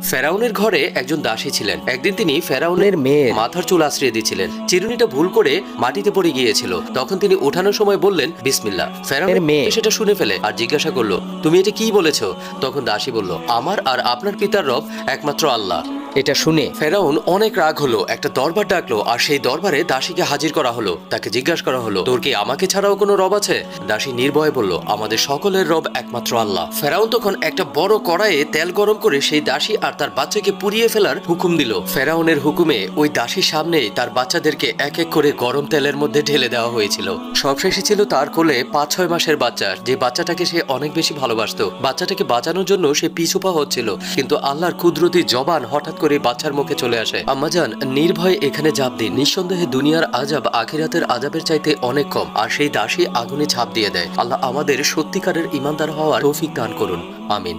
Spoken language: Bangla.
ফেরাউনের ঘরে একজন দাসী ছিলেন। একদিন তিনি ফেরাউনের মেয়ের মাথার চুল আশ্রিয়ে দিয়েছিলেন। চিরুনিটা ভুল করে মাটিতে পড়ে গিয়েছিল। তখন তিনি ওঠানোর সময় বললেন বিসমিল্লাহ। ফেরাউনের মেয়ে সেটা শুনে ফেলে আর জিজ্ঞাসা করলো, তুমি এটা কি বলেছো? তখন দাসী বলল, আমার আর আপনার পিতার রব একমাত্র আল্লাহ। এটা শুনে ফেরাউন অনেক রাগ হলো, একটা দরবার ডাকলো আর সেই দরবারে দাসীকে হাজির করা হলো। তাকে জিজ্ঞাসা করা হলো, তোর কি আমাকে ছাড়াও কোনো রব আছে? দাসী নির্ভয়ে বলল, আমাদের সকলের রব একমাত্র আল্লাহ। ফেরাউন তখন একটা বড় কড়াইয়ে তেল গরম করে সেই দাসী আর তার বাচ্চাকে পুড়িয়ে ফেলার হুকুম দিল। ফেরাউনের হুকুমে ওই দাসীর সামনেই তার বাচ্চাদেরকে এক এক করে গরম তেলের মধ্যে ঢেলে দেওয়া হয়েছিল। সবশেষে ছিল তার কোলে ৫-৬ মাসের বাচ্চা, যে বাচ্চাটাকে সে অনেক বেশি ভালোবাসতো। বাচ্চাটাকে বাঁচানোর জন্য সে পিছুপা হচ্ছিল, কিন্তু আল্লাহর কুদরতি জবান হঠাৎ করে বাচ্চার মুখে চলে আসে। আম্মাজান, নির্ভয়ে এখানে ঝাঁপ দিন। নিঃসন্দেহে দুনিয়ার আযাব আখিরাতের আযাবের চাইতে অনেক কম। আর সেই দাসী আগুনে ঝাঁপ দিয়ে দেয়। আল্লাহ আমাদের সত্যিকারের ঈমানদার হওয়ার তৌফিক দান করুন, আমিন।